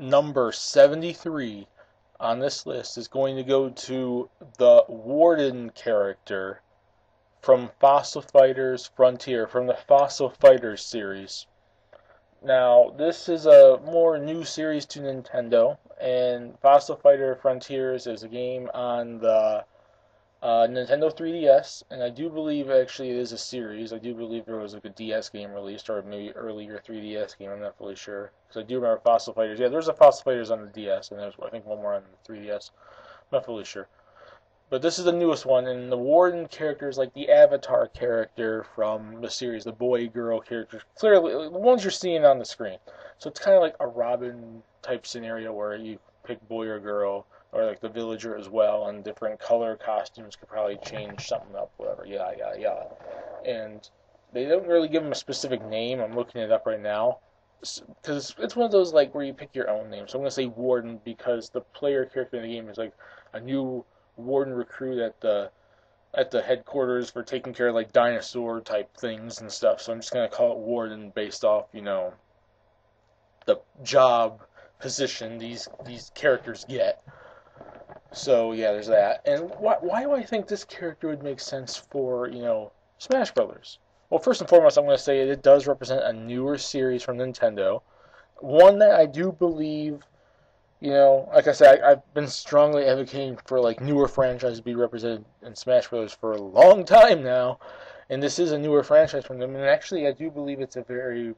number 73 on this list is going to go to the Warden character from Fossil Fighters Frontier, from the Fossil Fighters series. Now, this is a more new series to Nintendo, and Fossil Fighter Frontiers is a game on the Nintendo 3DS, and I do believe actually it is a series. I do believe there was like a DS game released, or maybe earlier 3DS game. I'm not fully sure because I do remember Fossil Fighters. Yeah, there's a Fossil Fighters on the DS, and there's I think one more on the 3DS. I'm not fully sure. But this is the newest one, and the Warden character is like the Avatar character from the series, the boy-girl characters. Clearly, the ones you're seeing on the screen. So it's kind of like a Robin type scenario where you pick boy or girl, or like the villager as well, and different color costumes could probably change something up, whatever, yeah, yeah, yeah. And they don't really give them a specific name. I'm looking it up right now. Because it's one of those like where you pick your own name. So I'm going to say Warden because the player character in the game is like a new Warden recruit at the headquarters for taking care of like dinosaur type things and stuff. So I'm just gonna call it Warden based off, the job position these characters get. So yeah, there's that. And why do I think this character would make sense for, Smash Brothers? Well, first and foremost, I'm going to say it does represent a newer series from Nintendo. One that I do believe, like I said, I've been strongly advocating for like newer franchises to be represented in Smash Bros. For a long time now, and this is a newer franchise from them. And actually, I do believe it's a very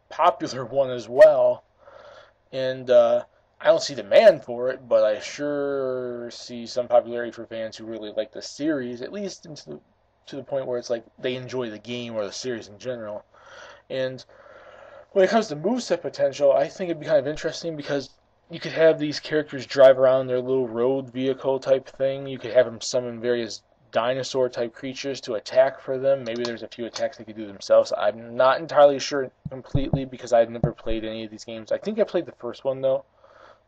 popular one as well. And I don't see demand for it, but I sure see some popularity for fans who really like the series, at least to the point where it's like they enjoy the game or the series in general. And when it comes to moveset potential, I think it'd be kind of interesting because you could have these characters drive around their little road vehicle type thing. You could have them summon various dinosaur type creatures to attack for them. Maybe there's a few attacks they could do themselves. I'm not entirely sure completely because I've never played any of these games. I think I played the first one though,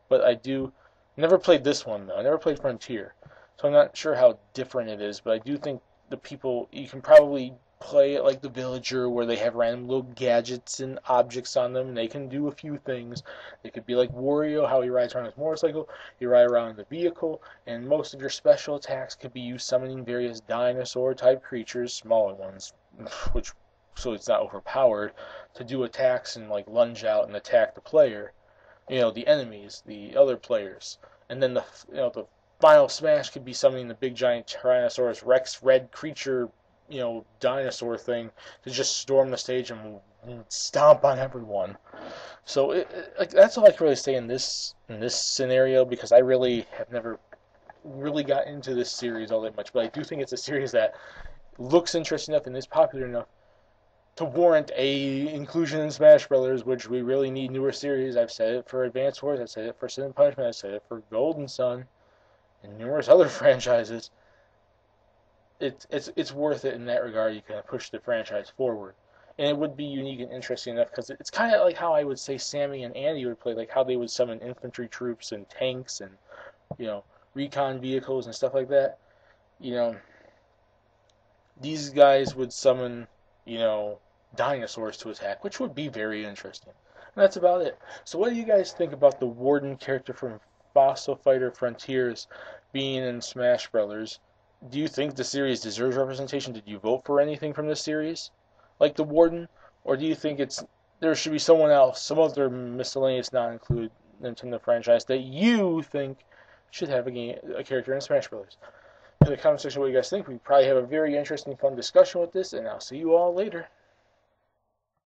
but never played this one though. I never played Frontier, so I'm not sure how different it is. But I do think you can probably play it like the villager where they have random little gadgets and objects on them and they can do a few things. They could be like Wario, how he rides around his motorcycle, you ride around in the vehicle, and most of your special attacks could be you summoning various dinosaur type creatures, smaller ones, which so it's not overpowered, to do attacks and like lunge out and attack the player. The enemies, the other players. And then the final smash could be summoning the big giant Tyrannosaurus Rex red creature dinosaur thing to just storm the stage and stomp on everyone. So like that's all I can really say in this scenario because I really have never really got into this series all that much, but I do think it's a series that looks interesting enough and is popular enough to warrant a inclusion in Smash Brothers, which we really need newer series. I've said it for Advance Wars, I've said it for Sin and Punishment, I've said it for Golden Sun, and numerous other franchises. It's worth it in that regard. You can push the franchise forward, and it would be unique and interesting enough because it's kind of like how I would say Sammy and Andy would play, like how they would summon infantry troops and tanks and recon vehicles and stuff like that. These guys would summon dinosaurs to attack, which would be very interesting. And that's about it. So what do you guys think about the Warden character from Fossil Fighter Frontiers being in Smash Brothers? Do you think the series deserves representation? Did you vote for anything from this series, like the Warden, or do you think there should be someone else, some other miscellaneous, not included Nintendo franchise that you think should have a character in Smash Brothers? In the comment section, what you guys think. We probably have a very interesting, fun discussion with this, and I'll see you all later.